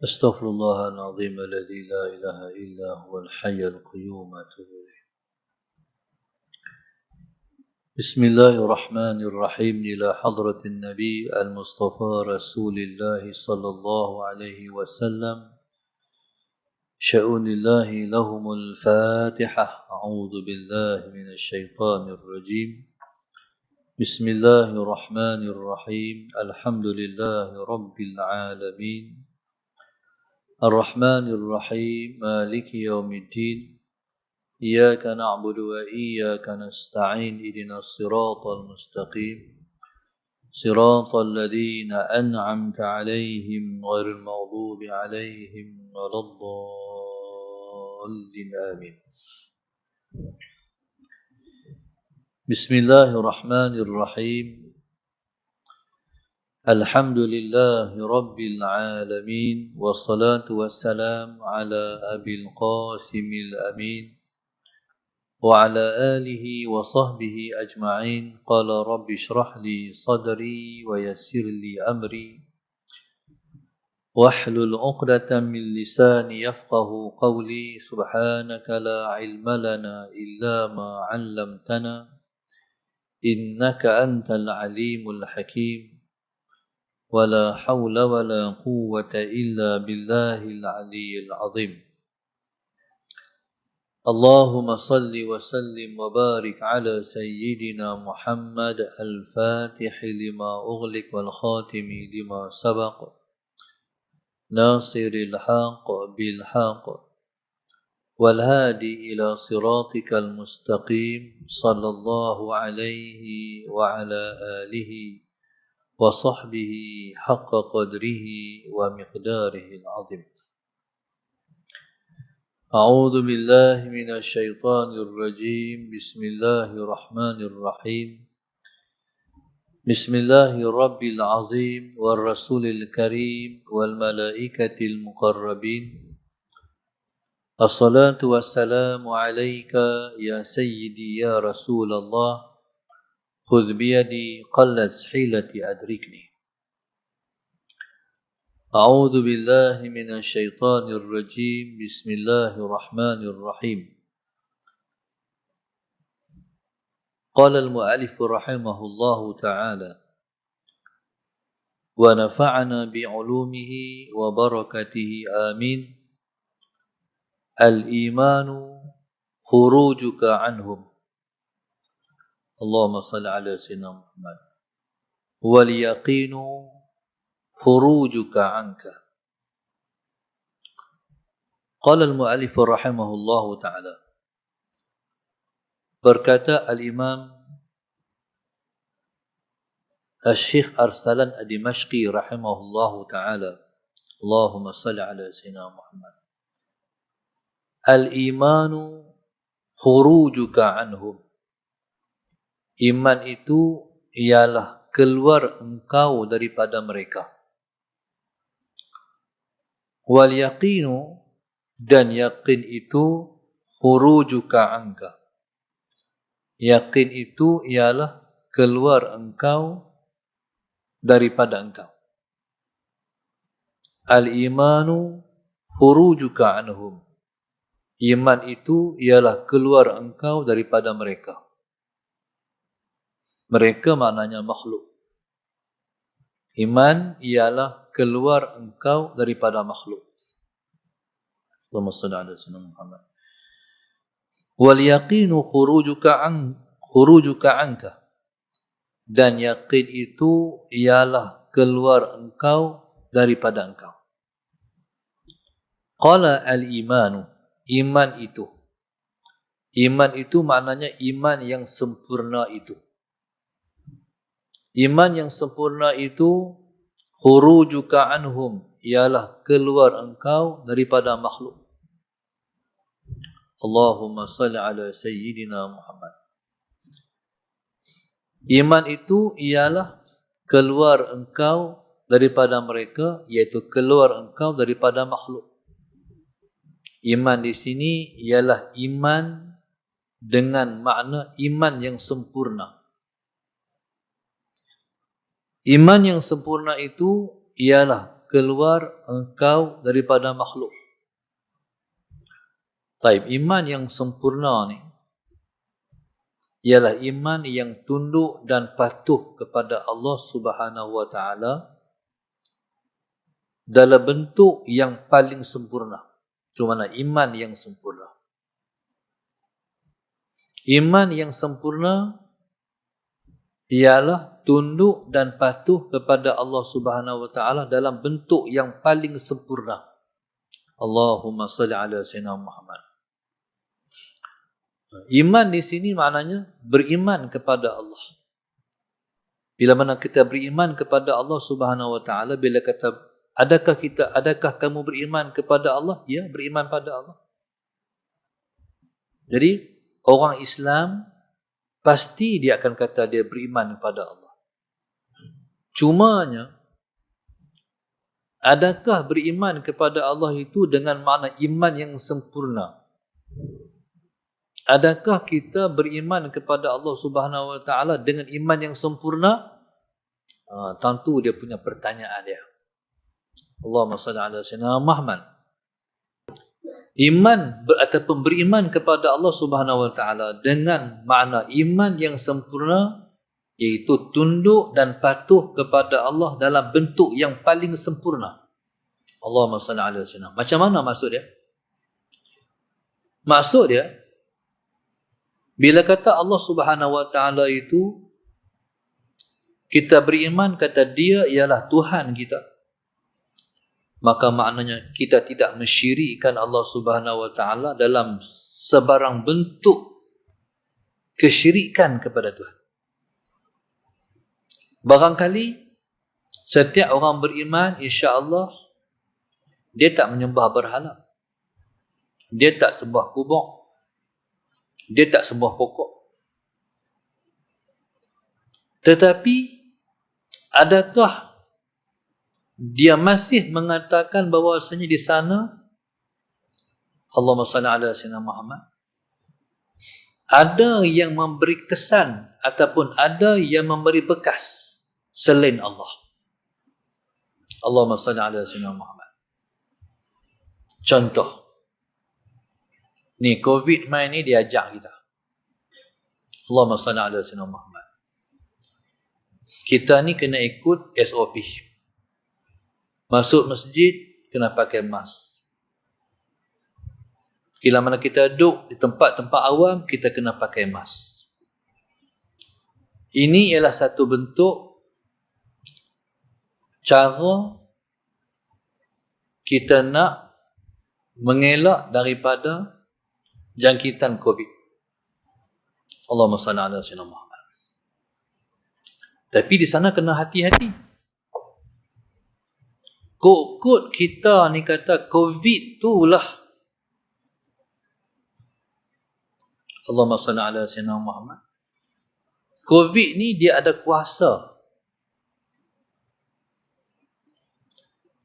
أستغفر الله العظيم الذي لا إله إلا هو الحي القيوم أتوب إليه. بسم الله الرحمن الرحيم إلى حضرة النبي المصطفى رسول الله صلى الله عليه وسلم شؤون الله لهم الفاتحة. أعوذ بالله من الشيطان الرجيم. بسم الله الرحمن الرحيم. الحمد لله رب العالمين الرحمن الرحيم مالك يوم الدين إياك نعبد وإياك نستعين اهدنا الصراط المستقيم صراط الذين أنعمت عليهم غير المغضوب عليهم ولا الضالين آمين. بسم الله الرحمن الرحيم. الحمد لله رب العالمين والصلاة والسلام على أبي القاسم الأمين وعلى آله وصحبه أجمعين. قال رب اشرح لي صدري ويسر لي أمري واحلل عقدة من لساني يفقه قولي. سبحانك لا علم لنا إلا ما علمتنا إنك أنت العليم الحكيم ولا حول ولا قوة إلا بالله العلي العظيم. اللهم صل وسلم وبارك على سيدنا محمد الفاتح لما أغلق والخاتم لما سبق ناصر الحق بالحق والهادي إلى صراطك المستقيم صلى الله عليه وعلى آله وصحبه حق قدره ومقداره العظيم. أعوذ بالله من الشيطان الرجيم. بسم الله الرحمن الرحيم. بسم الله الرب العظيم والرسول الكريم والملائكة المقربين. الصلاة والسلام عليك يا سيدي يا رسول الله. خذ بيدي قلت حيلتي أدركني. أعوذ بالله من الشيطان الرجيم. بسم الله الرحمن الرحيم. قال المؤلف رحمه الله تعالى ونفعنا بعلومه وبركته آمين. الإيمان خروجك عنهم. اللهم صل على سيدنا محمد. واليقين خروجك عنك. قال المؤلف رحمه الله تعالى. Berkata Al-Imam Al-Syekh Arsalan Ad-Dimashqi rahimahullahu ta'ala. Allahumma salli ala sayyidina Muhammad. Al-imanu khurujuka anhum. Iman itu ialah keluar engkau daripada mereka. Wal yaqinu, dan yakin itu khurujuka anka. Yakin itu ialah keluar engkau daripada engkau. Al-imanu khurujuka anhum. Iman itu ialah keluar engkau daripada mereka. Mereka maknanya makhluk. Iman ialah keluar engkau daripada makhluk. Allahumma salli ala sayyidina Muhammad. Wal yaqinu khurujuka anka. Dan yakin itu ialah keluar engkau daripada engkau. Qala al-imanu. Iman itu. Iman itu maknanya iman yang sempurna itu. Iman yang sempurna itu khurujuka anhum, ialah keluar engkau daripada makhluk. Allahumma salli ala sayyidina Muhammad. Iman itu ialah keluar engkau daripada mereka, yaitu keluar engkau daripada makhluk. Iman di sini ialah iman dengan makna iman yang sempurna. Iman yang sempurna itu ialah keluar engkau daripada makhluk. Taib, iman yang sempurna ni ialah iman yang tunduk dan patuh kepada Allah Subhanahu wa taala dalam bentuk yang paling sempurna. Itu mana iman yang sempurna. Iman yang sempurna ialah tunduk dan patuh kepada Allah Subhanahu wa taala dalam bentuk yang paling sempurna. Allahumma salli ala sayyidina Muhammad. Iman di sini maknanya beriman kepada Allah. Bila mana kita beriman kepada Allah Subhanahu wa taala, bila kata adakah kamu beriman kepada Allah? Ya, beriman pada Allah. Jadi orang Islam pasti dia akan kata dia beriman kepada Allah. Cumanya, adakah beriman kepada Allah itu dengan makna iman yang sempurna? Adakah kita beriman kepada Allah Subhanahu wa taala dengan iman yang sempurna? Tentu dia punya pertanyaan dia. Allahumma salli ala sayyidina Muhammad. Iman ataupun beriman kepada Allah Subhanahu wa taala dengan makna iman yang sempurna, iaitu tunduk dan patuh kepada Allah dalam bentuk yang paling sempurna. Allahumma salli ala sayyidina. Macam mana maksud dia? Maksud dia, bila kata Allah Subhanahu wa taala itu, kita beriman kata dia ialah Tuhan kita, maka maknanya kita tidak mensyirikkan Allah Subhanahu wa taala dalam sebarang bentuk kesyirikan kepada Tuhan. Barangkali setiap orang beriman, insya-Allah dia tak menyembah berhala. Dia tak sembah kubur. Dia tak sembah pokok. Tetapi adakah dia masih mengatakan bahawasanya di sana Allahumma salli ala sayyidina Muhammad, ada yang memberi kesan ataupun ada yang memberi bekas selain Allah? Allahumma salli ala sayyidina Muhammad. Contoh, ni COVID main ni dia ajak kita. Allahumma salli ala sayyidina Muhammad. Kita ni kena ikut SOP. Masuk masjid, kena pakai mask. Bila mana kita duduk di tempat-tempat awam, kita kena pakai mask. Ini ialah satu bentuk cara kita nak mengelak daripada jangkitan COVID. Allahumma salli ala sayyidina Muhammad. Tapi di sana kena hati-hati. Kod kita ni kata COVID tu lah. Allahumma salli ala sayyidina Muhammad. COVID ni dia ada kuasa.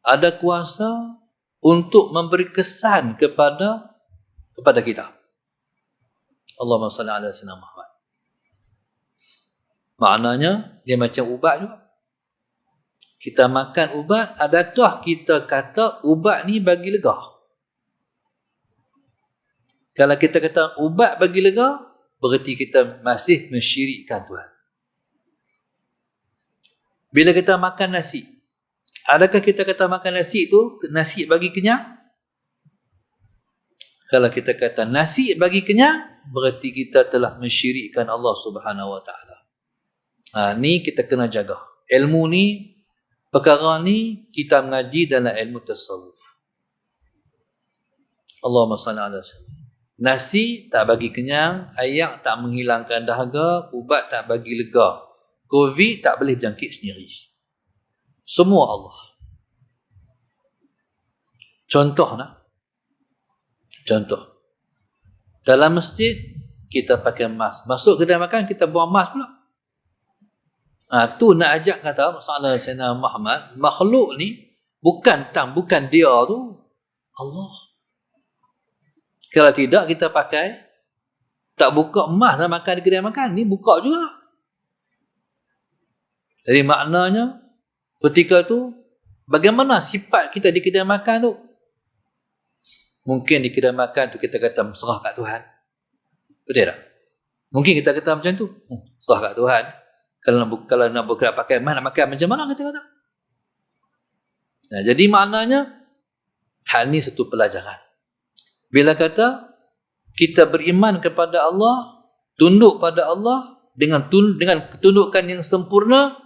Ada kuasa untuk memberi kesan kepada kita. Allahumma salli ala sayyidina Muhammad. Maknanya dia macam ubat juga. Kita makan ubat, adakah kita kata ubat ni bagi lega? Kalau kita kata ubat bagi lega, berarti kita masih mensyirikkan Tuhan. Bila kita makan nasi, adakah kita kata makan nasi itu nasi bagi kenyang? Kalau kita kata nasi bagi kenyang, berarti kita telah mensyirikkan Allah Subhanahu wa taala. Ni kita kena jaga. Ilmu ni, perkara ni kita mengaji dalam ilmu tasawuf. Allahumma salli ala sayyidina. Nasi tak bagi kenyang, ayak tak menghilangkan dahaga, ubat tak bagi lega. COVID tak boleh berjangkit sendiri. Semua Allah. Contoh nak. Contoh. Dalam masjid kita pakai mask. Masuk kedai makan kita buang mask pula. Tu nak ajak kata masalah Sayyidina Muhammad, makhluk ni bukan dia tu, Allah. Kalau tidak kita pakai, tak buka emas dan makan di kedai makan, ni buka juga. Jadi maknanya ketika tu Bagaimana sifat kita di kedai makan tu? Mungkin di kedai makan tu kita kata serah kat Tuhan. Betul tak? Mungkin kita kata macam tu. Serah kat Tuhan. Kalau nak bergerak pakai nak makan macam mana kita kata? Nah, jadi maknanya hal ni satu pelajaran. Bila kata kita beriman kepada Allah, tunduk pada Allah dengan ketundukan yang sempurna,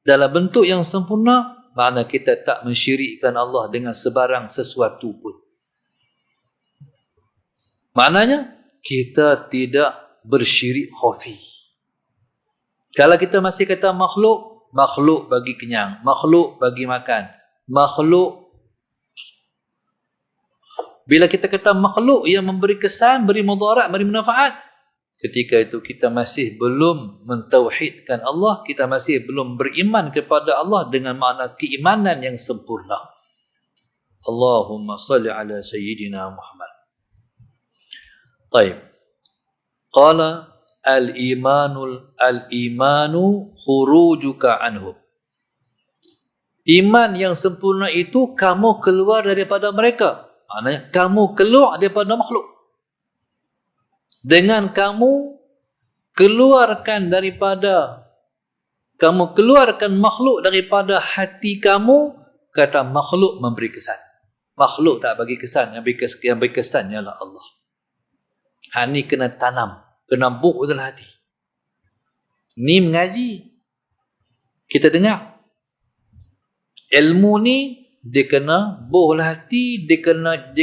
dalam bentuk yang sempurna, makna kita tak mensyirikkan Allah dengan sebarang sesuatu pun. Maknanya kita tidak bersyirik khafi. Kalau kita masih kata makhluk, makhluk bagi kenyang, makhluk bagi makan, makhluk. Bila kita kata makhluk yang memberi kesan, beri mudarat, beri manfaat, ketika itu kita masih belum mentauhidkan Allah, kita masih belum beriman kepada Allah dengan makna keimanan yang sempurna. Allahumma salli ala sayyidina Muhammad. Baik. Qala al-imanu khurujuka anhu. Iman yang sempurna itu kamu keluar daripada mereka. Maknanya kamu keluar daripada makhluk. Dengan kamu keluarkan makhluk daripada hati kamu, kata makhluk memberi kesan. Makhluk tak bagi kesan, yang beri kesan ialah Allah. Ni kena tanam, kena buh dalam hati. Ni mengaji, kita dengar. Ilmu ni dia kena buh dalam hati, dia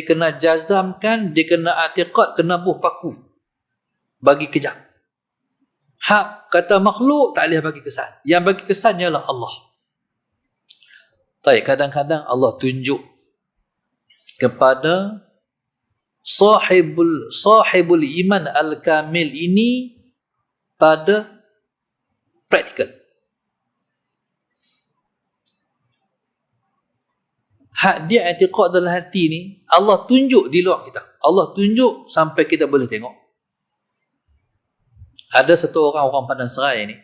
kena jazamkan, dia kena i'tiqad, kena buh paku. Bagi kejap. Hak kata makhluk tak boleh bagi kesan. Yang bagi kesan ialah Allah. Tapi kadang-kadang Allah tunjuk kepada sahibul iman al-kamil ini pada praktikal. Hak dia i'tiqad dalam hati ni, Allah tunjuk di luar kita. Allah tunjuk sampai kita boleh tengok. Ada satu orang Padang Serai ni,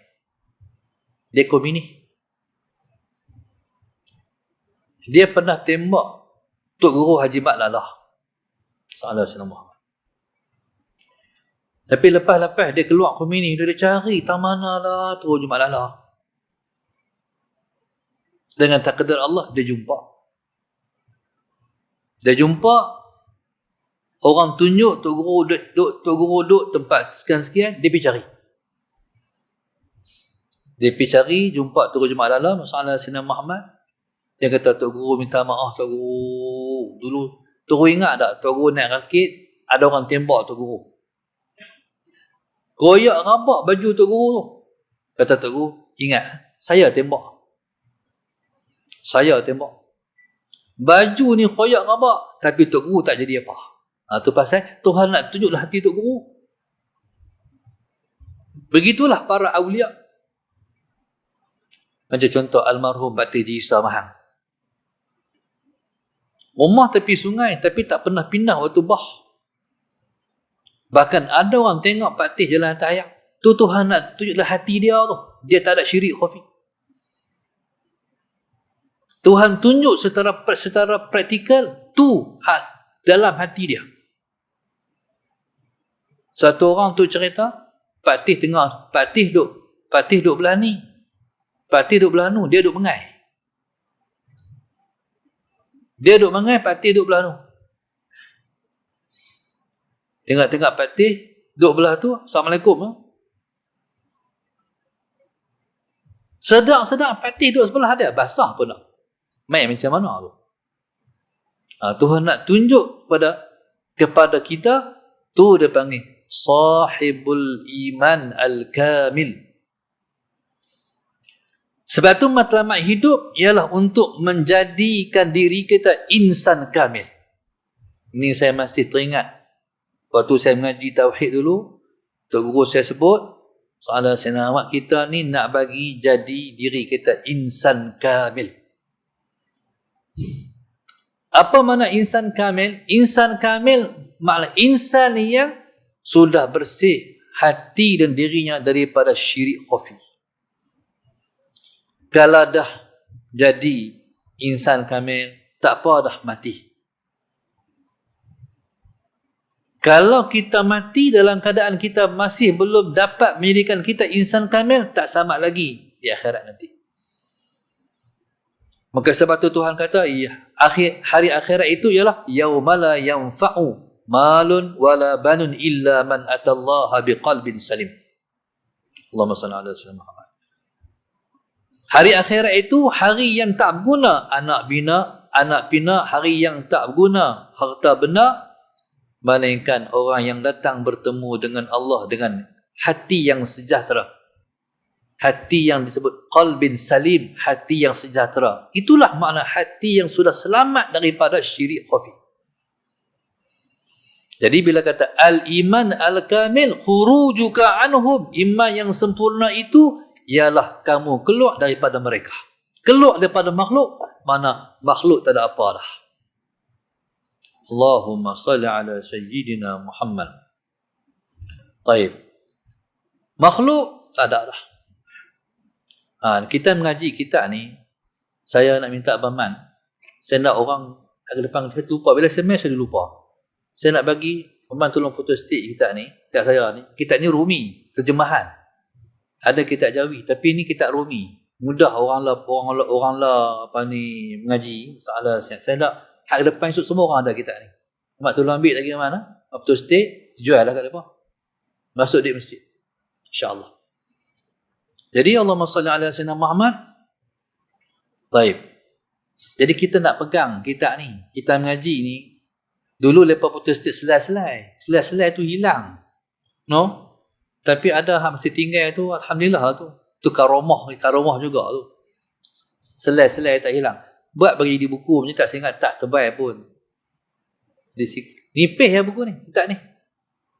dia komuni. Dia pernah tembak Tok Guru Haji Mat Lalah. Sallallahu alaihi wasallam. Tapi lepas dia keluar komuni, dia cari tak mana lah Tok Guru Mat Lalah. Dengan takdir Allah, dia jumpa. Orang tunjuk Tok Guru duduk tempat sekian-sekian, dia pergi cari. Jumpa Tok Guru Mat Lalah, Masalah Sina Muhammad. Dia kata, Tok Guru minta maaf, Tok Guru. Dulu, Tok Guru ingat tak, Tok Guru naik rakit, ada orang tembak Tok Guru. Koyak rabak baju Tok Guru tu. Kata Tok Guru, ingat, saya tembak. Baju ni koyak rabak, tapi Tok Guru tak jadi apa. Tu pasal Tuhan nak tunjuklah hati Tok Guru. Begitulah para awliya. Macam contoh almarhum Patih Ji Isa Mahang. Rumah tepi sungai tapi tak pernah pindah waktu bah. Bahkan ada orang tengok Patih jalan atas air. Tu Tuhan nak tunjuklah hati dia tu. Dia tak ada syirik khafi. Tuhan tunjuk secara praktikal tu dalam hati dia. Satu orang tu cerita, Patih duduk belah ni. Patih duduk belah nu, dia duduk mengai. Patih duduk belah nu. Tengok Patih duduk belah tu, Assalamualaikum. Sedang Patih duduk sebelah dia, basah pun nak. Main macam mana tu? Tuhan nak tunjuk kepada kita, tu dia panggil sahibul iman al-kamil. Sebab tu matlamat hidup ialah untuk menjadikan diri kita insan kamil. Ini saya masih teringat. Waktu saya mengaji tauhid dulu, Tok Guru saya sebut, soalan senamat kita ni nak bagi jadi diri kita insan kamil. Apa makna insan kamil? Insan kamil makna insan yang sudah bersih hati dan dirinya daripada syirik khafi. Kalau dah jadi insan kamil, tak apa dah mati. Kalau kita mati dalam keadaan kita masih belum dapat menjadikan kita insan kamil, tak selamat lagi di akhirat nanti. Maka sebab tu Tuhan kata, hari akhirat itu ialah yaumala yanfa'u malun wala banun illa man atallaha biqalbin salim. Allahumma salli ala sayyidina Muhammad. Hari akhirat itu hari yang tak berguna anak bina, hari yang tak berguna harta benda, melainkan orang yang datang bertemu dengan Allah dengan hati yang sejahtera. Hati yang disebut qalbin salim, hati yang sejahtera. Itulah makna hati yang sudah selamat daripada syirik khafi. Jadi bila kata al-iman al-kamil khurujuka anhum, iman yang sempurna itu ialah kamu keluar daripada mereka. Keluar daripada makhluk, mana makhluk tak ada apa dah. Allahumma salli ala sayyidina Muhammad. Taib. Makhluk tak ada dah. Kita mengaji kita ni, saya nak minta Abang Man, saya nak orang agak depan saya lupa, bila SMS saya lupa. Saya nak bagi Abang Man tolong foto stick kita ni, kat saya ni. Kita ni Rumi, terjemahan. Ada kitab Jawi, tapi ni kitab Rumi. Mudah orang lah apa ni mengaji masalah saya nak hak depan esok semua orang ada kitab ni. Mak tolong ambil lagi mana? Foto stick, jual lah kat depan. Masuk di masjid. Insya-Allah. Jadi Allahumma salli ala sayyidina Muhammad. Baik. Jadi kita nak pegang kitab ni. Kita mengaji ni. Dulu lepas putus stick selai-selai. Selai-selai tu hilang. No? Tapi ada hak masih tinggal tu, alhamdulillah tu. Tu karomah juga tu. Selai-selai tak hilang. Buat bagi di buku punya tak ingat tak tebal pun. Nipis ya buku ni, kitab ni.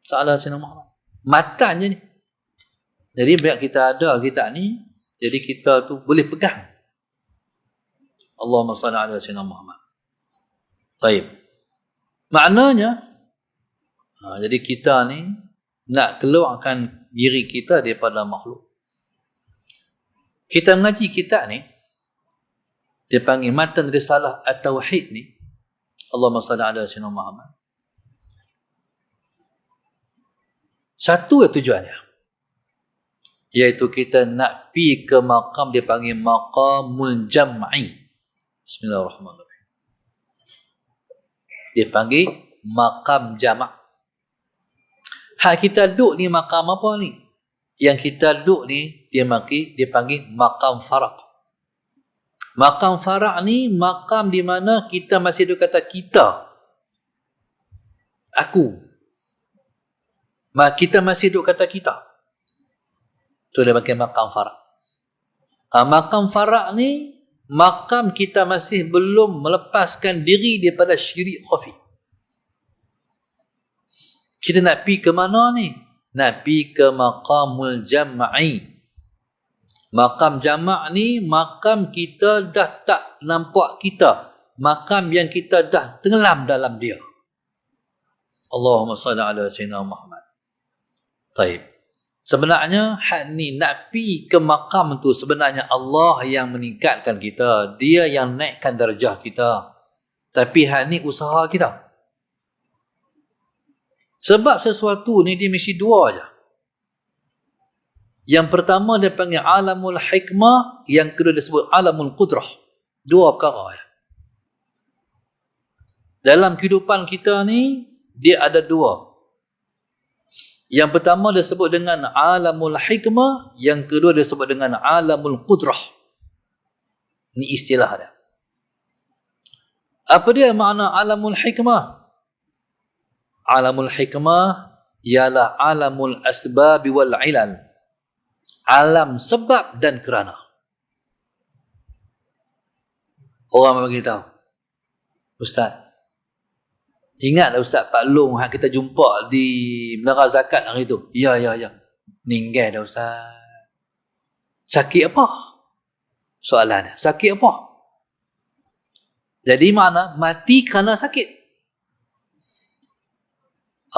Salah sayyidina Muhammad. Matan je ni. Jadi biar kita ada kitab ni, jadi kita tu boleh pegang. Allahumma salli ala sayyidina Muhammad. Baik. Maknanya, jadi kita ni nak keluarkan diri kita daripada makhluk. Kita mengaji kitab ni, dia panggil matan risalah at-tauhid ni. Allahumma salli ala sayyidina Muhammad. Satu tujuannya, iaitu kita nak pi ke maqam dia panggil maqamul jam'i. Bismillahirrahmanirrahim. Dia panggil maqam jama'. Hak kita duduk ni maqam apa ni? Yang kita duduk ni dia panggil maqam faraq. Maqam faraq ni maqam di mana kita masih duduk kata kita. Aku. Kita masih duduk kata kita. Tu dia panggil maqam faraq. Maqam faraq ni maqam kita masih belum melepaskan diri daripada syirik khafi. Kita nak pi ke mana ni? Nak pi ke maqamul jam'i. Maqam jama' ni maqam kita dah tak nampak kita. Maqam yang kita dah tenggelam dalam dia. Allahumma salli ala sayyidina Muhammad. Taib. Sebenarnya hak ni nak pi ke maqam tu sebenarnya Allah yang meningkatkan kita. Dia yang naikkan darjah kita. Tapi hak ni usaha kita. Sebab sesuatu ni dia mesti dua aja. Yang pertama dia panggil alamul hikmah, yang kedua dia sebut alamul qudrah. Dua perkara ya. Dalam kehidupan kita ni dia ada dua. Yang pertama dia sebut dengan alamul hikmah, yang kedua dia sebut dengan alamul qudrah. Ini istilah dia. Apa dia makna alamul hikmah? Alamul hikmah ialah alamul asbab wal ilal. Alam sebab dan kerana. Orang bagi tahu, Ustaz, ingat tak Ustaz Pak Long yang kita jumpa di Menara Zakat hari tu? Ya. Meninggal dah Ustaz. Sakit apa? Soalannya, sakit apa? Jadi mana? Mati kerana sakit.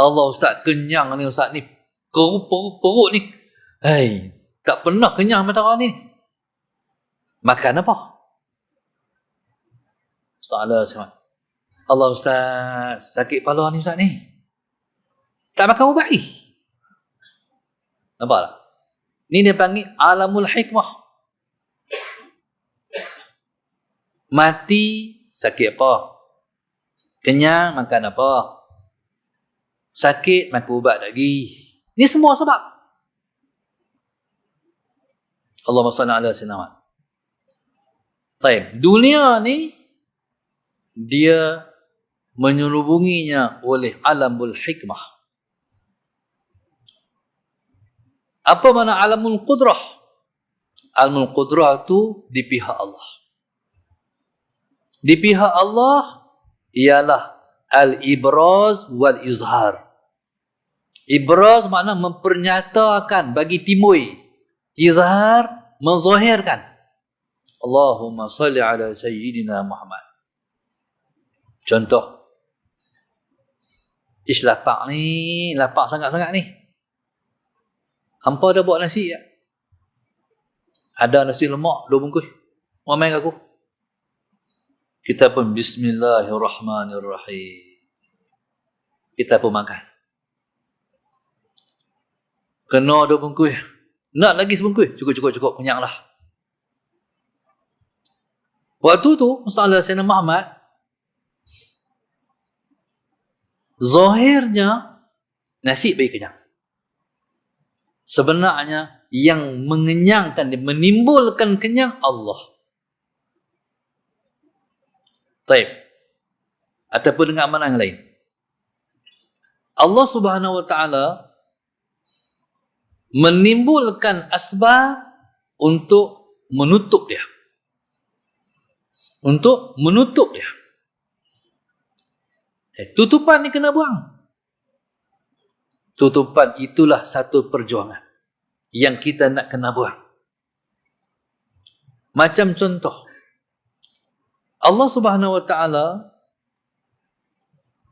Allah Ustaz, kenyang ni Ustaz ni. Perut ni. Tak pernah kenyang matahari ni. Makan apa? Soalan semua. Allah Ustaz, sakit kepala ni Ustaz ni. Tak makan ubat ni. Nampak tak? Ni dia panggil alamul hikmah. Mati, sakit apa? Kenyang, makan apa? Sakit, makan ubat lagi. Ni semua sebab. Allahumma salli ala sayyidina. Baik, dunia ni dia menyelubunginya oleh alamul hikmah. Apa makna alamul qudrah? Alamul qudrah tu di pihak Allah. Di pihak Allah ialah al-ibraz wal izhar. Ibraz makna mempernyatakan, bagi timbul. Izhar menzahirkan. Allahumma salli ala sayyidina Muhammad. Contoh. Ish lapar ni, lapar sangat-sangat ni. Hampa dah buat nasi tak? Ada nasi lemak 2 bungkus. Mau main aku? Kita pun bismillahirrahmanirrahim. Kita pun makan. Kena 2 bungkus. Nak lagi sebungkus? Cukup. Kenyang lah. Waktu tu, masalah Sayyidina Muhammad, zahirnya nasi bagi kenyang. Sebenarnya yang mengenyangkan, menimbulkan kenyang Allah. Taib. Ataupun dengan makna yang lain. Allah Subhanahu wa taala menimbulkan asbab untuk menutup dia. Untuk menutup dia. Tutupan ni kena buang. Tutupan itulah satu perjuangan yang kita nak kena buang. Macam contoh, Allah Subhanahu wa taala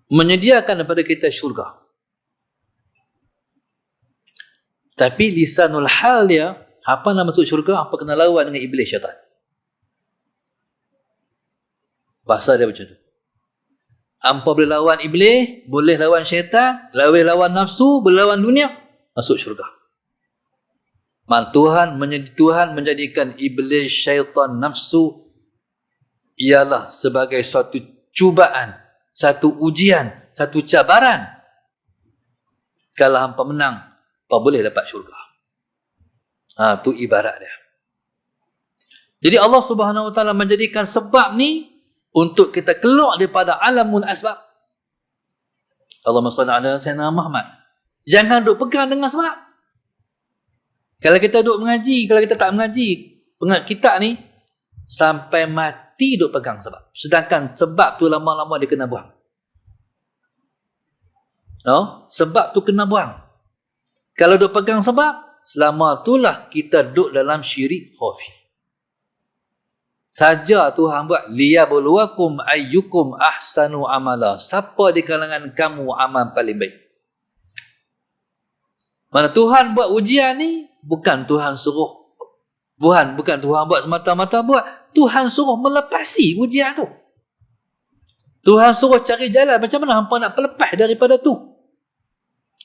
menyediakan kepada kita syurga. Tapi lisanul hal dia, apa nak masuk syurga, apa kena lawan dengan iblis syaitan. Bahasa dia macam tu. Hampa boleh lawan iblis, boleh lawan syaitan, boleh lawan nafsu, boleh lawan dunia, masuk syurga. Tuhan menjadikan iblis, syaitan, nafsu ialah sebagai suatu cubaan, satu ujian, satu cabaran. Kalau hampa menang, hampa boleh dapat syurga. Tu ibarat dia. Jadi Allah Subhanahu wa taala menjadikan sebab ni untuk kita keluar daripada alamul asbab. Allahumma salli ala sayyidina Muhammad. Jangan duk pegang dengan sebab. Kalau kita duk mengaji, kalau kita tak mengaji, kita ni sampai mati duk pegang sebab. Sedangkan sebab tu lama-lama dia kena buang. Sebab tu kena buang. Kalau duk pegang sebab, selama itulah kita duk dalam syirik khafi. Saja Tuhan buat liyabluwakum ayyukum ahsanu amala. Siapa di kalangan kamu amal paling baik? Mana Tuhan buat ujian ni bukan Tuhan suruh. Bukan Tuhan buat semata-mata buat. Tuhan suruh melepasi ujian tu. Tuhan suruh cari jalan macam mana hampa nak lepas daripada tu.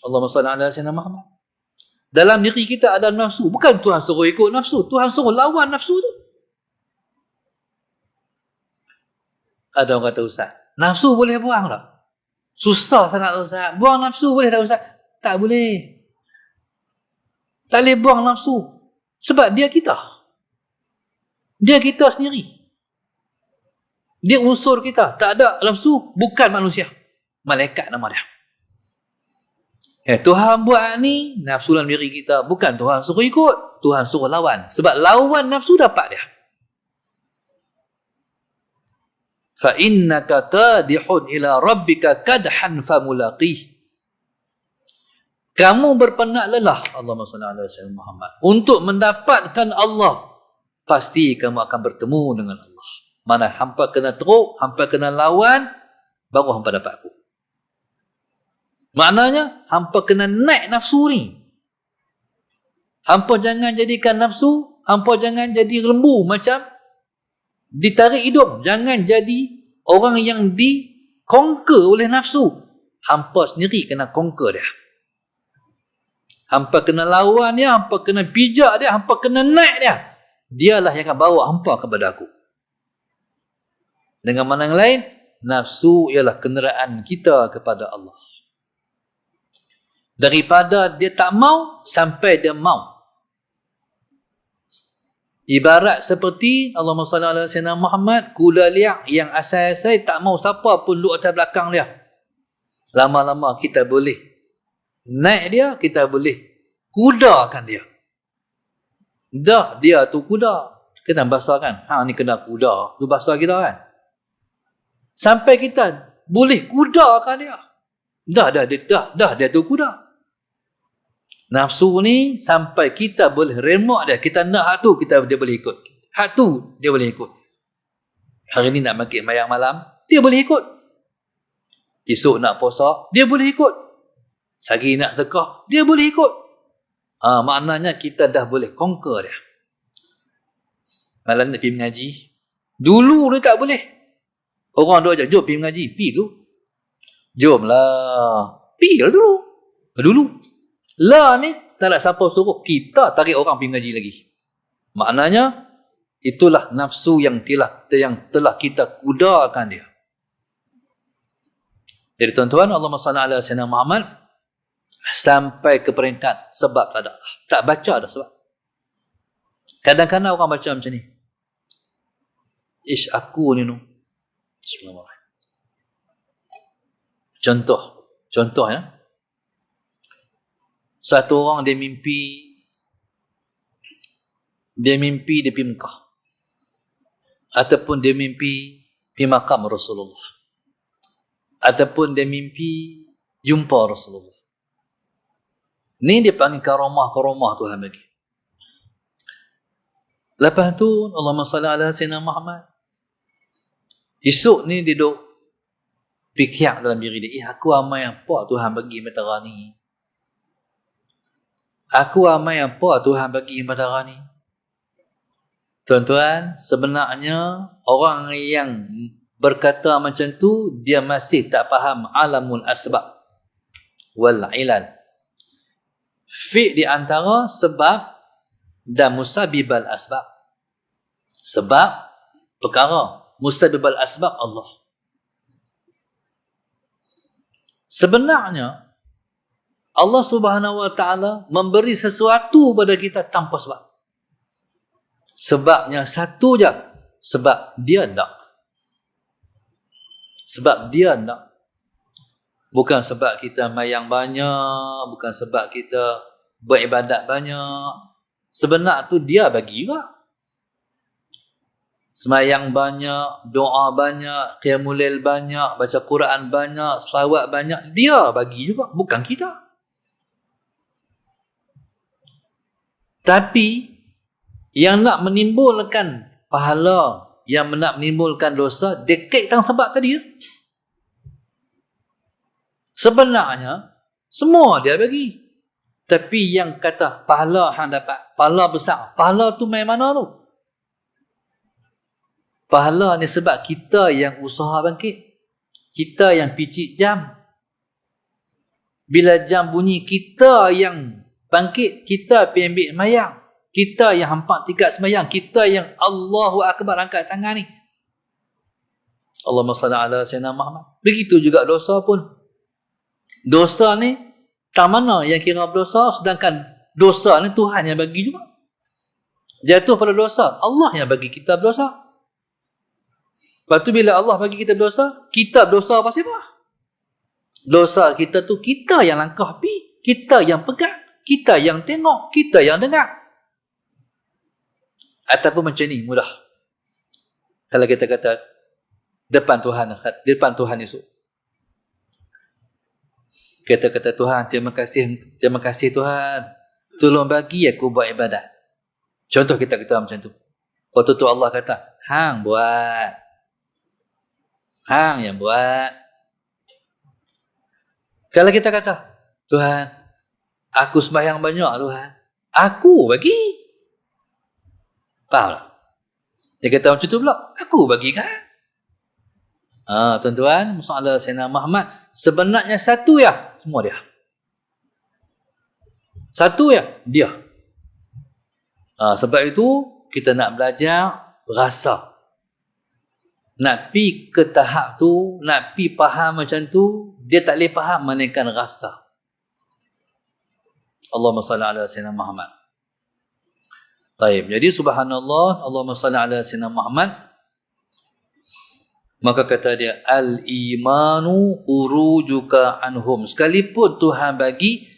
Allahumma salli ala sayyidina Muhammad. Dalam diri kita ada nafsu. Bukan Tuhan suruh ikut nafsu. Tuhan suruh lawan nafsu tu. Ada orang kata, Ustaz, nafsu boleh buang tak? Susah sangat Ustaz. Buang nafsu boleh tak Ustaz? Tak boleh. Tak boleh buang nafsu. Sebab dia kita. Dia kita sendiri. Dia unsur kita. Tak ada nafsu, bukan manusia. Malaikat nama dia. Tuhan buat ni, nafsu dalam diri kita. Bukan Tuhan suruh ikut. Tuhan suruh lawan. Sebab lawan nafsu dapat dia. فَإِنَّكَ كَادِحٌ إِلَىٰ رَبِّكَ كَدْحًا فَمُلَقِيهِ. Kamu berpenat lelah, Allahumma salli ala sayyidina Muhammad, untuk mendapatkan Allah. Pasti kamu akan bertemu dengan Allah. Mana hampa kena teruk, hampa kena lawan, baru hampa dapat aku. Maknanya, hampa kena naik nafsu ni. Hampa jangan jadikan nafsu, hampa jangan jadi lembu macam ditarik hidung. Jangan jadi orang yang di-conquer oleh nafsu. Hampa sendiri kena conquer dia. Hampa kena lawan dia, hampa kena bijak dia, hampa kena naik dia. Dialah yang akan bawa hampa kepada aku. Dengan mana yang lain, nafsu ialah kenderaan kita kepada Allah. Daripada dia tak mau, sampai dia mau. Ibarat seperti Allahumma salli ala sayyidina Muhammad, kuda liak yang asal-asal tak mau siapa pun duduk atas belakang dia. Lama-lama kita boleh naik dia, kita boleh kudakan dia. Dah dia tu kuda. Kita bahasa kan, ni kena kuda. Tu bahasa kita kan. Sampai kita boleh kudakan dia. Dah dia tu kuda. Nafsu ni sampai kita boleh remote dia. Kita nak hak tu, dia boleh ikut. Hak tu, dia boleh ikut. Hari ni nak bangkit mayang malam, dia boleh ikut. Esok nak puasa, dia boleh ikut. Sagi nak sedekah, dia boleh ikut. Maknanya kita dah boleh conquer dia. Malam nak pergi mengaji. Dulu dia tak boleh. Orang duk ajak, jom pergi mengaji. Pergi dulu. Jomlah. Pergi lah dulu. Dulu. Lah ni, tak nak siapa suruh. Kita tarik orang pergi mengaji lagi. Maknanya, itulah nafsu yang telah kita kudakan dia. Jadi tuan-tuan, Allahumma salli ala sayyidina Muhammad, sampai ke peringkat sebab tak ada. Tak baca dah sebab. Kadang-kadang orang baca macam ni. Ish, aku ni no. Bismillahirrahmanirrahim. Contoh ya. Satu orang dia mimpi dia pergi Mekah. Ataupun dia mimpi pergi makam Rasulullah. Ataupun dia mimpi jumpa Rasulullah. Ni dia panggil karamah Tuhan bagi. Lepas tu Allahumma salli ala sayyidina Muhammad. Esok ni dia duk fikir dalam diri dia, aku amai apa Tuhan bagi matara ni? Aku amai apa Tuhan bagi matara ni? Tuan-tuan, sebenarnya orang yang berkata macam tu, dia masih tak faham alamul asbab wal ilal. Fi' di antara sebab dan musabibal asbab. Sebab perkara, musabibal asbab Allah. Sebenarnya Allah Subhanahu wa taala memberi sesuatu pada kita tanpa sebab. Sebabnya satu je, sebab dia nak. Sebab dia nak. Bukan sebab kita mayang banyak, bukan sebab kita beribadat banyak. Sebenar tu dia bagi juga. Semayang banyak, doa banyak, qiyamul lail banyak, baca Quran banyak, selawat banyak, dia bagi juga, bukan kita. Tapi yang nak menimbulkan pahala, yang nak menimbulkan dosa, dia kaitkan sebab tadi. Sebenarnya semua dia bagi. Tapi yang kata pahala hang dapat, pahala besar, pahala tu main mana tu? Pahala ni sebab kita yang usaha bangkit. Kita yang picit jam. Bila jam bunyi, kita yang bangkit. Kita pergi ambil semayang. Kita yang hampak tikat semayang. Kita yang Allahu Akbar angkat tangan ni. Allahumma salli ala sayyidina Muhammad. Begitu juga dosa pun. Dosa ni, tak mana yang kira berdosa, sedangkan dosa ni Tuhan yang bagi juga. Jatuh pada dosa, Allah yang bagi kita berdosa. Lepas tu bila Allah bagi kita berdosa, kita berdosa apa siapa? Dosa kita tu kita yang langkah pi, kita yang pegang, kita yang tengok, kita yang dengar. Ataupun macam ni mudah. Kalau kita kata depan Tuhan esok. Kita kata Tuhan, terima kasih Tuhan. Tolong bagi aku buat ibadat. Contoh kita kata macam tu. Waktu tu Allah kata, hang buat. Hang yang buat. Kalau kita kata, Tuhan, aku sembahyang banyak Tuhan. Aku bagi. Faham tak? Dia kata macam tu pula, aku bagi kan? Tuan-tuan, masalah Sayyidina Muhammad sebenarnya satu ya, semua dia. Satu ya, dia. Sebab itu kita nak belajar rasa. Nak pi ke tahap tu, nak pi faham macam tu, dia tak boleh faham melainkan rasa. Allahumma salli ala Sayyidina Muhammad. Baik, jadi subhanallah, Allahumma salli ala Sayyidina Muhammad. Maka kata dia, al-imanu khurujuka anhum. Sekalipun Tuhan bagi,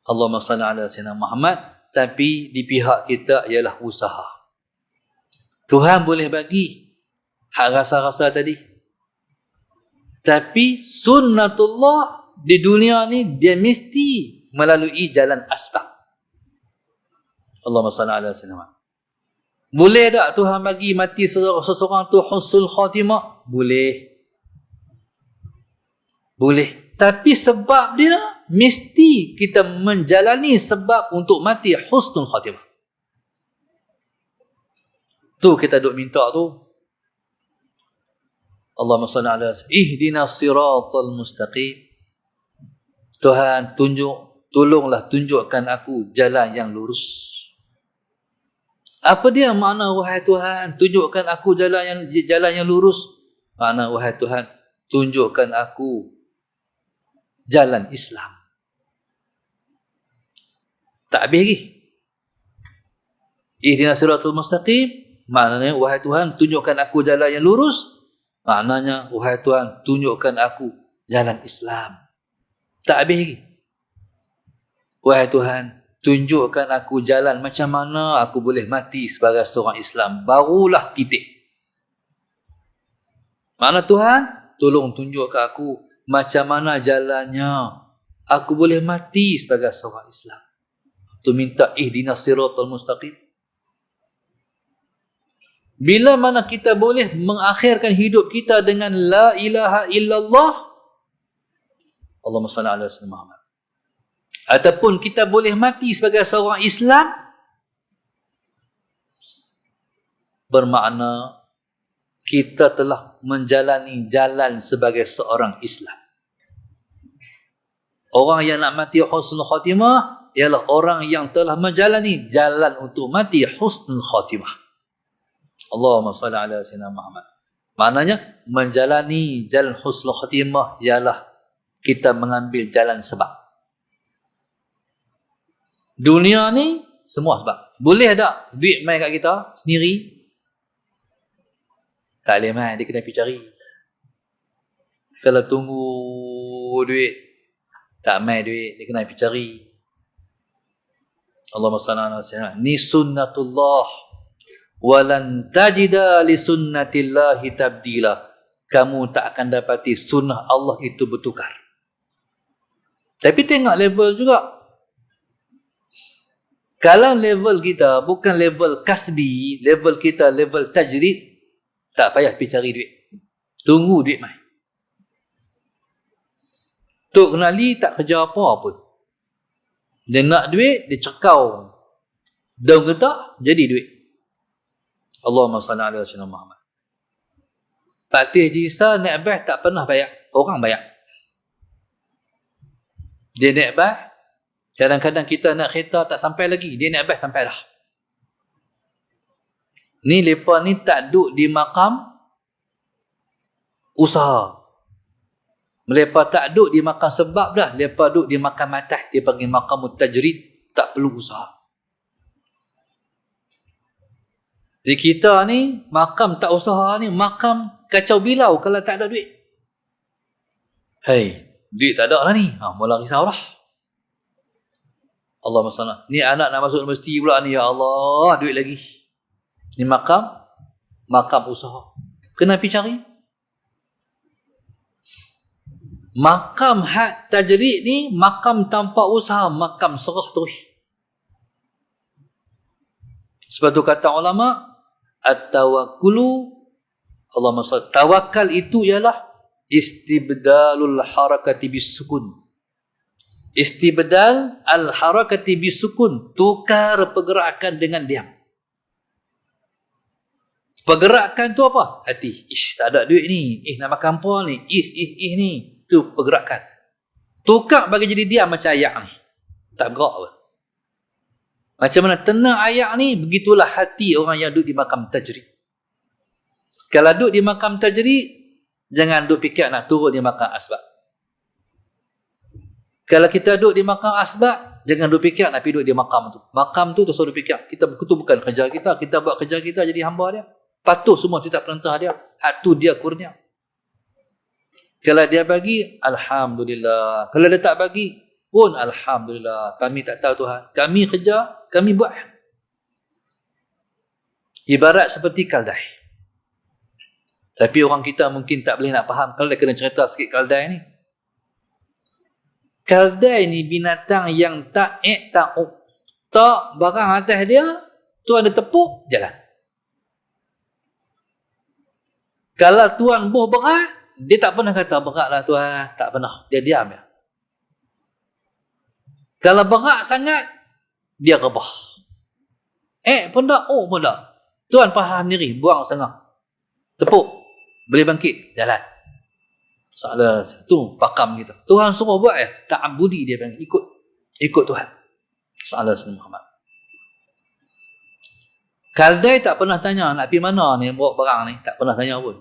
Allahumma salli ala Sayyidina Muhammad, tapi di pihak kita ialah usaha. Tuhan boleh bagi hak rasa-rasa tadi. Tapi sunnatullah di dunia ni, dia mesti melalui jalan asbab. Allahumma salli ala Sayyidina Muhammad. Boleh tak Tuhan bagi mati seseorang tu husnul khatimah? Boleh. Boleh. Tapi sebab dia, mesti kita menjalani sebab untuk mati husnul khatimah. Tu kita duk minta tu. Allahumma salli ala ihdinas siratal mustaqim. Tuhan tolonglah tunjukkan aku jalan yang lurus. Apa dia makna wahai Tuhan, tunjukkan aku jalan yang lurus? Makna wahai Tuhan, tunjukkan aku jalan Islam. Tak habis lagi. Ihdinas siratal mustaqim, maknanya wahai Tuhan, tunjukkan aku jalan yang lurus. Maknanya wahai Tuhan, tunjukkan aku jalan Islam. Tak habis lagi. Wahai Tuhan, tunjukkan aku jalan macam mana aku boleh mati sebagai seorang Islam. Barulah titik. Mana Tuhan? Tolong tunjukkan aku macam mana jalannya aku boleh mati sebagai seorang Islam. Tu minta ihdinas siratal mustaqim. Bila mana kita boleh mengakhirkan hidup kita dengan la ilaha illallah, Allahumma salli ala Sayyidina Muhammad. Ataupun kita boleh mati sebagai seorang Islam, bermakna kita telah menjalani jalan sebagai seorang Islam. Orang yang nak mati husnul khatimah ialah orang yang telah menjalani jalan untuk mati husnul khatimah. Allahumma salli ala Sayyidina Muhammad. Maknanya menjalani jalan husnul khatimah ialah kita mengambil jalan sebab. Dunia ni semua sebab. Boleh tak duit main kat kita sendiri? Tak boleh main, dia kena pergi cari. Kalau tunggu duit, tak main duit, dia kena pergi cari. Allahumma salli ala Sayyidina. Ni sunnatullah. Walan tajida li sunnatillahi tabdila. Kamu tak akan dapati sunnah Allah itu bertukar. Tapi tengok level juga. Kalau level kita bukan level kasbi, level kita level tajrid, tak payah pergi cari duit. Tunggu duit main. Tok kenali tak kerja apa pun. Dia nak duit, dia cekau. Daun getah, jadi duit. Allahumma salli ala Sayyidina Muhammad. Patih Jisa naik bas tak pernah bayar. Orang bayar. Dia naik bas, kadang-kadang kita nak kereta tak sampai lagi. Dia naik bas sampai dah. Ni mereka ni tak duduk di makam usaha. Mereka tak duduk di makam sebab dah. Mereka duduk di makam matah. Dia panggil makam tajrid. Tak perlu usaha. Jadi kita ni, makam tak usaha ni, makam kacau bilau kalau tak ada duit. Hei, duit tak ada lah ni. Mula risau lah. Allah SWT. Ni anak nak masuk universiti pula ni. Ya Allah, duit lagi. Ni makam usaha. Kena pergi cari. Makam had tajrid ni, makam tanpa usaha, makam serah terus. Sebab tu kata ulama, at-tawakkulu, Allahumma salli, tawakal itu ialah istibdalul harakati bisukun. Istibdal al-harakati bisukun, tukar pergerakan dengan diam. Pergerakan tu apa? Hati. Ish, tak ada duit ni. Nak makan apa ni? Ni. Tu pergerakan. Tukar bagi jadi diam macam ayak ni. Tak gerak apa. Macam mana tenang ayak ni, begitulah hati orang yang duduk di makam tajrid. Kalau duduk di makam tajrid, jangan duduk fikir nak turun di makam asbab. Kalau kita duduk di makam asbab, jangan duduk fikir nak pergi duduk di makam tu. Makam tu selalu fikir, kita itu bukan kerja kita buat kerja kita jadi hamba dia. Patuh semua titah perintah dia. Hak tu dia kurnia. Kalau dia bagi, alhamdulillah. Kalau dia tak bagi, pun alhamdulillah. Kami tak tahu Tuhan. Kami kerja, kami buat. Ibarat seperti kaldai. Tapi orang kita mungkin tak boleh nak faham. Kalau dia kena cerita sikit kaldai ni. Kaldai ni binatang yang tak barang atas dia, tu ada tepuk, jalan. Kalau tuan buh berat, dia tak pernah kata beratlah tuan, tak pernah. Dia diam ya. Kalau berat sangat, dia rebah. Pun tak, pun tak. Tuan faham diri, buang setengah. Tepuk, boleh bangkit, jalan. Soalan tu pakam kita. Tuhan suruh buat ta'abudi dia panggil, ikut Tuhan. Soalan Nabi Muhammad. Kaldai tak pernah tanya nak pergi mana ni bawa barang ni, tak pernah tanya pun.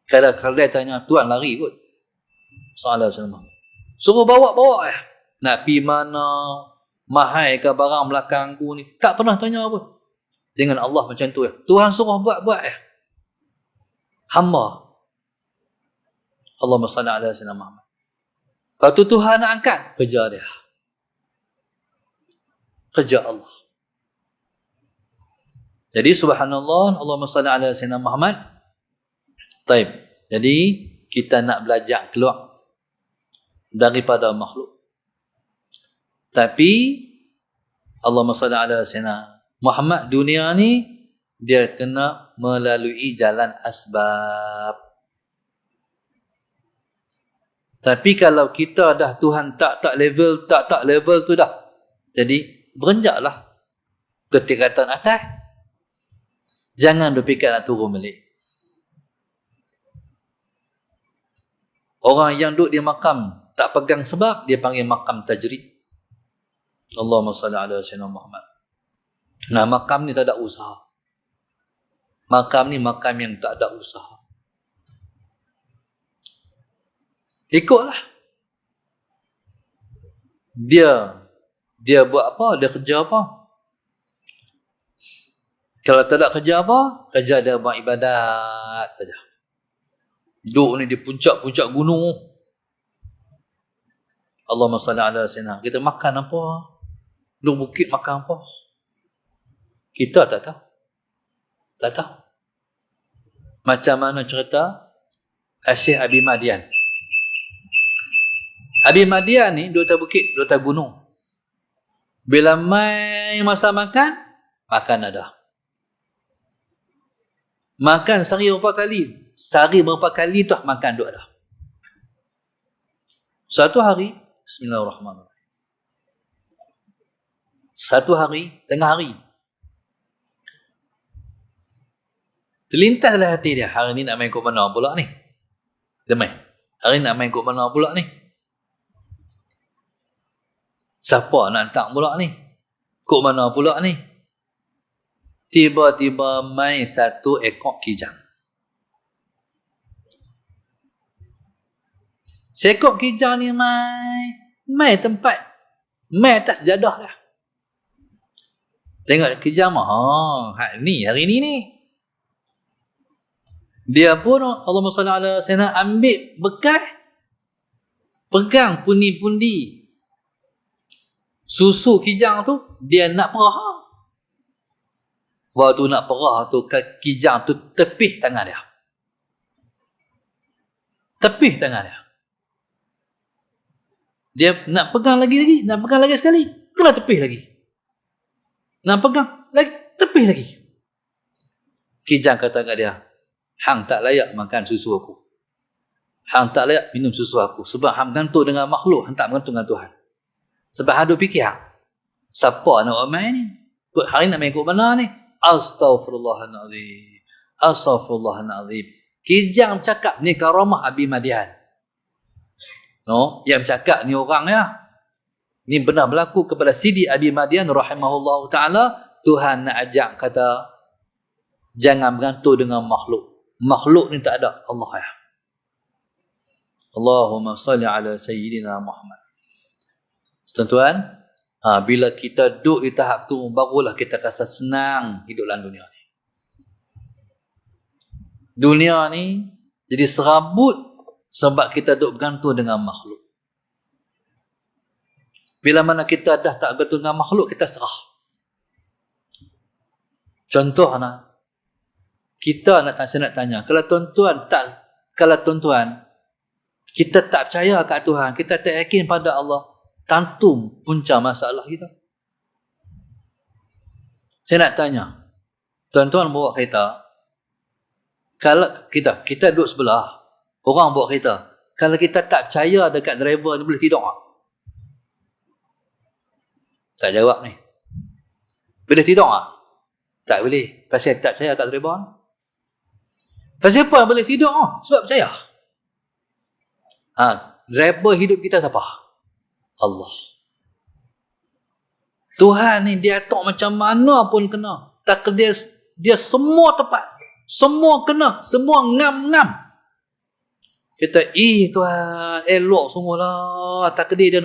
Kalau kaldai tanya, tuan lari kot. Soalan Nabi Muhammad. Suruh bawa nak pergi mana, mahal ke barang belakangku ni, tak pernah tanya pun. Dengan Allah macam tu Tuhan suruh buat hamba. Allahumma salli ala sayyidina Muhammad. Lepas tu Tuhan nak angkat, kerja dia. Kerja Allah. Jadi subhanallah, Allahumma salli ala sayyidina Muhammad. Taib. Jadi kita nak belajar keluar daripada makhluk. Tapi Allahumma salli ala sayyidina Muhammad, dunia ni dia kena melalui jalan asbab. Tapi kalau kita dah Tuhan tak level tu dah. Jadi berenjaklah ke tingkatan atas. Jangan berfikir nak turun balik. Orang yang duduk di makam tak pegang sebab, dia panggil makam tajrid. Allahumma salli ala sayyidina Muhammad. Nah, makam ni tak ada usaha. Makam ni makam yang tak ada usaha. Ikutlah. Dia buat apa? Dia kerja apa? Kalau tak ada kerja apa? Kerja dia buat ibadat saja. Duduk ni di puncak-puncak gunung. Allahumma salli ala sayyidina. Kita makan apa? Duduk bukit makan apa? Kita tak tahu. Tak tahu. Macam mana cerita Syekh Abi Madian. Abi Madian ni duduk atas bukit, duduk atas gunung. Bila mai masa makan ada. Makan sehari berapa kali? Sehari berapa kali tu makan duduk ada. Satu hari, bismillahirrahmanirrahim. Satu hari, tengah hari. Terlintaslah hati dia, hari ni nak main kot mana pula ni? Dia main. Hari ni nak main kot mana pula ni? Siapa nak hantar pula ni? Kok mana pula ni? Tiba-tiba main satu ekor kijang. Seekor kijang ni main tempat. Main atas jadah dah. Tengok kijang mah. Hari ni. Dia pun Allahumma salli ala sayyidina ambil bekas. Pegang pundi-pundi susu kijang tu, dia nak perah. Waktu nak perah tu, kijang tu tepih tangan dia. Tepih tangan dia. Dia nak pegang lagi, nak pegang lagi sekali, kena tepih lagi. Nak pegang lagi, tepih lagi. Kijang kata kat dia, hang tak layak makan susu aku. Hang tak layak minum susu aku. Sebab hang gantung dengan makhluk, hang tak bergantung dengan Tuhan. Sebab ada fikir, siapa nak main ni? Hari nak main kot mana ni? Astaghfirullahaladzim. Astaghfirullahalazim. Kijang cakap ni karamah Abi Madian. No, yang cakap ni orang ya. Ni benar berlaku kepada Sidi Abi Madian rahimahullah taala. Tuhan nak ajak kata jangan bergantung dengan makhluk. Makhluk ni tak ada, Allah ya. Allahumma salli ala sayyidina Muhammad. Tuan-tuan, bila kita duduk di tahap tu, barulah kita rasa senang hidup dalam dunia ni. Dunia ni jadi serabut sebab kita duduk bergantung dengan makhluk. Bila mana kita dah tak bergantung dengan makhluk, kita serah. Contoh saya nak tanya, kalau tuan-tuan kita tak percaya kat Tuhan, kita tak yakin pada Allah, tentu punca masalah kita. Saya nak tanya, tuan-tuan bawa kereta, kalau kita duduk sebelah, orang bawa kereta, kalau kita tak percaya dekat driver ni, boleh tidur tak? Tak jawab ni. Boleh tidur tak? Tak boleh. Pasal tak percaya kat driver ni. Pasal apa boleh tidur? Sebab percaya. Driver hidup kita siapa? Allah. Tuhan ni dia atur macam mana pun kena. Takdir dia semua tepat. Semua kena. Semua ngam-ngam. Kita, Tuhan, elok sungguhlah. Takdir dia,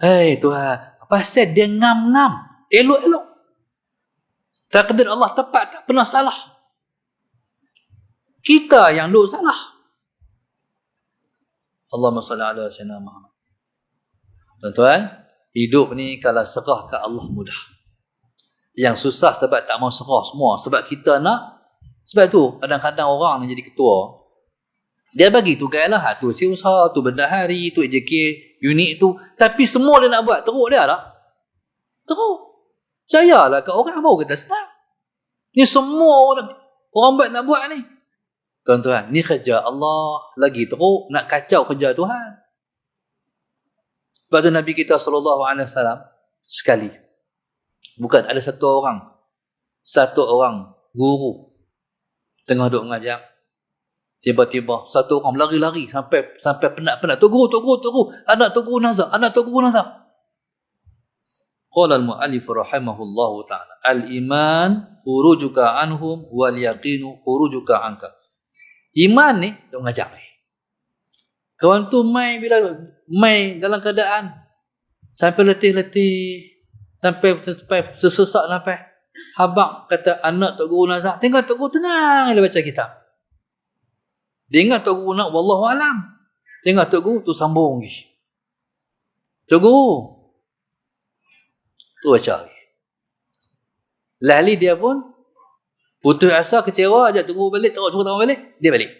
hei Tuhan, pasal dia ngam-ngam. Elok-elok. Takdir Allah tepat, tak pernah salah. Kita yang duk salah. Allahumma salli ala sayyidina Muhammad. Tuan-tuan, hidup ni kalau serah ke Allah mudah. Yang susah sebab tak mau serah semua. Sebab kita nak. Sebab tu kadang-kadang orang yang jadi ketua, dia bagi tugas lah. Tu si usaha, tu bendahari, tu AJK unit tu. Tapi semua dia nak buat. Teruk dia tak? Teruk. Percayalah ke orang baru kata senang. Ni semua orang buat nak buat ni. Tuan-tuan, ni kerja Allah. Lagi teruk, nak kacau kerja Tuhan. Sebab tu Nabi kita SAW sekali. Bukan, ada satu orang guru tengah duduk mengajar. Tiba-tiba satu orang lari-lari sampai penat-penat. Tu guru. Anak tu guru nazar. Qala al-mu'allif rahimahullahu ta'ala. Al-iman khurujuka anhum wal yaqinu khurujuka anka. Iman ni duk mengajar ni. Kawan tu mai dalam keadaan sampai letih-letih, sampai sesesak sampai habaq kata anak Tok Guru nazak. Tengok Tok Guru tenang dia baca kitab. Dia ingat Tok Guru nak wallahu alam. Tengok Tok Guru tu sambung lagi. Tok Guru tu baca lagi. Lali dia pun putus asa, kecewa, ajak Tok Guru balik, teruk balik, dia balik.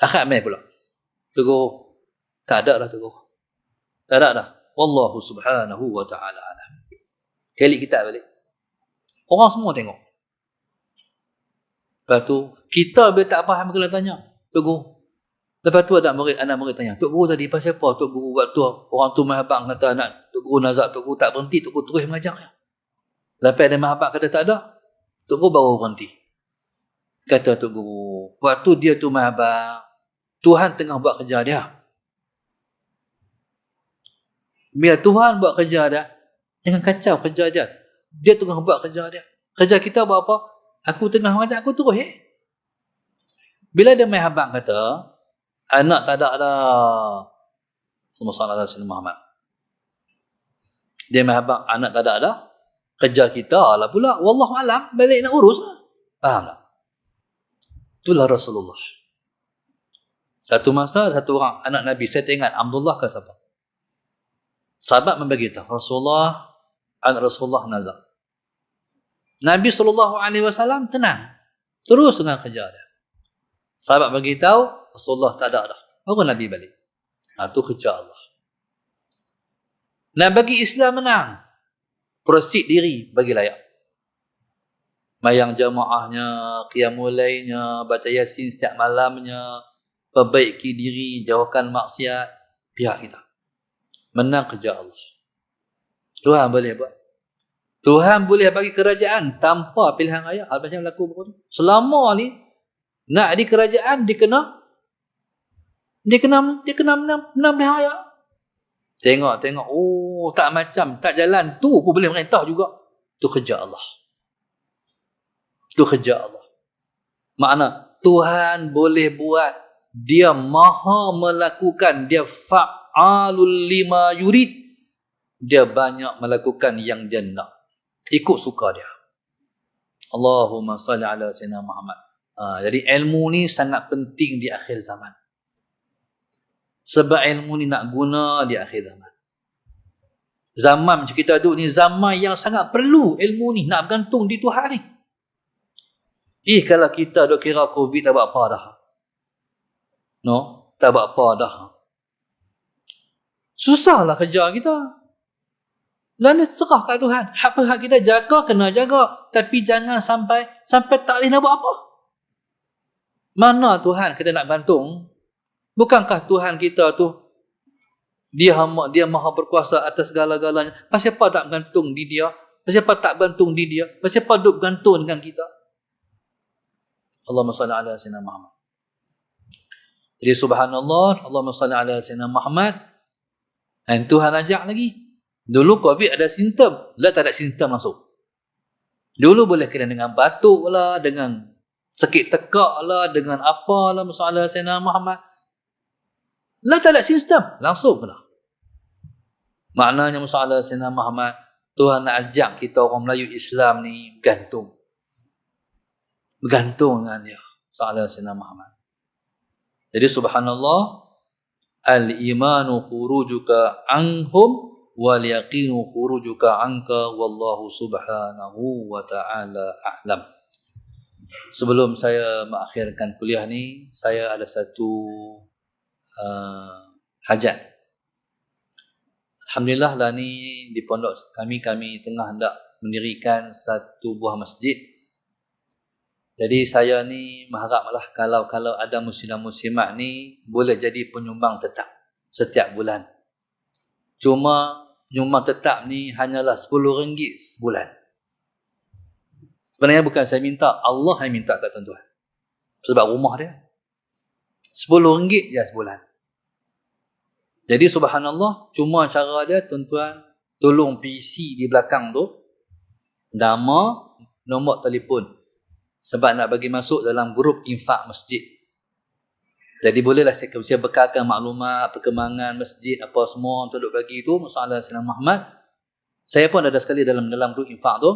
Akad main pula. Tok Guru, tak ada dah Tok Guru. Tak ada dah. Wallahu subhanahu wa ta'ala alam. Kali kita balik. Orang semua tengok. Lepas tu, kita bila tak faham kena tanya. Tok Guru. Lepas tu anak murid tanya, Tok Guru tadi pasal apa? Tok Guru waktu orang tu mahabang kata anak Tok Guru nazak, Tok Guru tak berhenti, Tok Guru terus mengajarnya. Lepas ada mahabang kata tak ada, Tok Guru baru berhenti. Kata Tok Guru, waktu dia tu mahabang, Tuhan tengah buat kerja dia. Bila Tuhan buat kerja dia, jangan kacau kerja dia. Dia tengah buat kerja dia. Kerja kita buat apa? Aku tengah mengajar, aku terus Bila dia main habang kata, anak tak ada dah. Allahumma salli ala sayyidina Muhammad. Dia main habang, anak tak ada dah. Kerja kita lah pula. Wallahu alam, balik nak urus lah. Faham tak? Itulah Rasulullah. Satu masa, satu orang anak Nabi, saya tak ingat Abdullah ke siapa. Sahabat memberitahu Rasulullah, anak Rasulullah nazar. Nabi SAW tenang. Terus dengan kerja dia. Sahabat beritahu, Rasulullah tak ada dah. Baru Nabi balik. Itu kerja Allah. Nak bagi Islam menang, proceed diri bagi layak. Mayang jamaahnya, qiyamul lailnya, baca Yasin setiap malamnya, perbaiki diri, jauhkan maksiat, pihak kita. Menang kerja Allah. Tuhan boleh buat. Tuhan boleh bagi kerajaan tanpa pilihan raya. Hal macam berlaku buku tu. Selama ni nak di kerajaan dia kena menang pilihan raya. Tengok. Oh, tak macam, tak jalan. Tu pun boleh merintah juga. Tu kerja Allah. Makna Tuhan boleh buat. Dia maha melakukan. Dia fa'alul lima yurid. Dia banyak melakukan yang dia nak. Ikut suka dia. Allahumma salli ala sayyidina Muhammad. Jadi ilmu ni sangat penting di akhir zaman. Sebab ilmu ni nak guna di akhir zaman. Zaman macam kita duduk ni, zaman yang sangat perlu ilmu ni. Nak bergantung di Tuhan ni. Kalau kita duk kira COVID tak buat apa dah. No? Tak buat apa dah. Susahlah kerja kita. Lalu serah kat Tuhan. Hak kita jaga, kena jaga. Tapi jangan sampai tak boleh nak buat apa. Mana Tuhan kita nak gantung? Bukankah Tuhan kita tu dia maha berkuasa atas segala-galanya? Pasal apa tak bergantung di dia? Pasal apa tak bergantung di dia? Pasal apa duk bergantung dengan kita? Allahumma salli ala sayyidina Muhammad. Jadi subhanallah, Allahumma salli ala sayyidina Muhammad. Dan Tuhan ajak lagi. Dulu COVID ada simptom, lah tak ada simptom langsung. Dulu boleh kena dengan batuk lah, dengan sakit tekak lah, dengan apa lah, masalah Sayyidina Muhammad. Lah tak ada simptom, langsung kena. Maknanya masalah Sayyidina Muhammad, Tuhan nak ajak kita orang Melayu Islam ni bergantung dengan dia, masalah Sayyidina Muhammad. Jadi subhanallah, al-imanu khurujuka anhum wal yaqinu khurujuka anka wallahu subhanahu wa ta'ala a'lam. Sebelum saya mengakhirkan kuliah ni, saya ada satu hajat. Alhamdulillah lah ni di pondok kami tengah hendak mendirikan satu buah masjid. Jadi saya ni mengharaplah kalau ada muslimat ni boleh jadi penyumbang tetap setiap bulan. Cuma penyumbang tetap ni hanyalah RM10 sebulan. Sebenarnya bukan saya minta, Allah yang minta kat tuan-tuan. Sebab rumah dia. RM10 je sebulan. Jadi subhanallah, cuma cara dia tuan-tuan tolong PC di belakang tu, nama, nombor telefon. Sebab nak bagi masuk dalam grup infak masjid. Jadi bolehlah saya bekalkan maklumat, perkembangan masjid, apa semua untuk duk bagi tu, masalah Sayyidina Muhammad. Saya pun ada sekali dalam grup infak tu.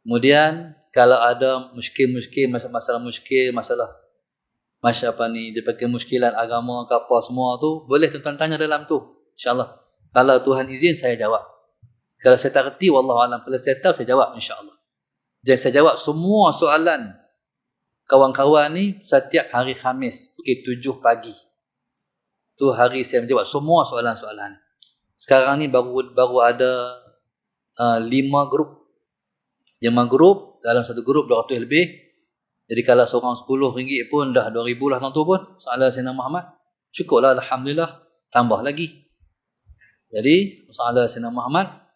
Kemudian, kalau ada masalah apa ni, dia pakai muskilan agama ke apa semua tu, boleh tuan-tuan tanya dalam tu. InsyaAllah. Kalau Tuhan izin, saya jawab. Kalau saya tak kerti, wallahualam. Kalau saya tahu, saya jawab insyaAllah. Dan saya jawab semua soalan kawan-kawan ni setiap hari Khamis pukul 7 pagi. Tu hari saya menjawab semua soalan-soalan. Sekarang ni baru ada 5 grup. 5 grup, dalam satu grup 200 lebih. Jadi kalau seorang RM10 pun dah 2,000 lah tentu pun. Soalan Sayyidina Muhammad. Cukuplah Alhamdulillah. Tambah lagi. Jadi soalan Sayyidina Muhammad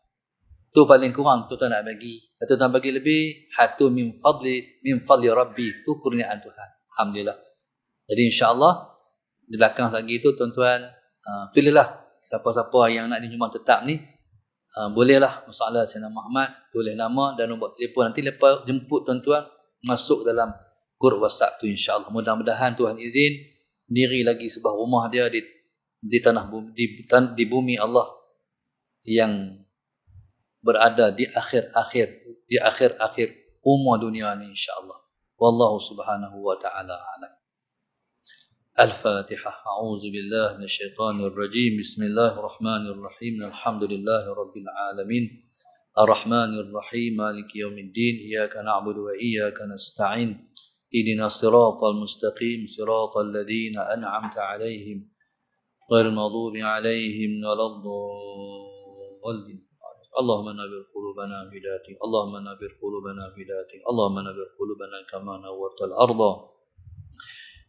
tu paling kurang tu tak nak bagi. Kalau tak bagi lebih, hatu min fadli rabbi, tu kurniaan Tuhan. Alhamdulillah. Jadi insya-Allah di belakang lagi tu tuan-tuan pilihlah siapa-siapa yang nak dinyumbang tetap ni, bolehlah masalah Sayyidina Muhammad, tulis nama dan nombor telefon, nanti lepas jemput tuan-tuan masuk dalam grup WhatsApp tu insya-Allah. Mudah-mudahan Tuhan izin diri lagi sebuah rumah dia di tanah bumi, di bumi Allah yang berada di akhir umur dunia ni insya-Allah. Wallahu subhanahu wa ta'ala a'lam. Al-Fatihah. A'udzu billahi minasyaitonir rajim. Bismillahirrahmanirrahim. Alhamdulillahi rabbil alamin. Ar-Rahmanir Rahim. Maliki yaumiddin. Iyyaka na'budu wa iyyaka nasta'in. Ihdinas siratal mustaqim. Siratal ladzina an'amta 'alaihim ghairil maghdubi 'alaihim waladdallin. اللهم نبر قلوبنا بهدايتك اللهم نبر قلوبنا بهدايتك اللهم نبر قلوبنا كما نورت الأرض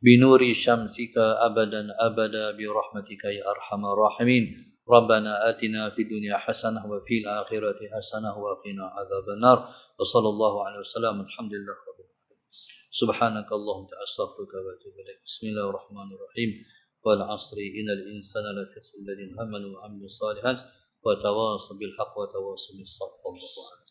بنور شمسك أبدا أبدا برحمتك يا أرحم الراحمين Rabbana atina fid dunya hasanah wa fil akhirati hasanah wa qina adzabannar. Wa sallallahu alaihi wasallam. Alhamdulillah rabbil alamin. Subhanakallahumma astaghfiruka wa atubu ilaik. Bismillahirrahmanirrahim. Wal 'asri innal insana lafi khusr illa alladhina amanu wa 'amilus shalihat wa tawasaw bil haqqi wa tawasaw bis sabr.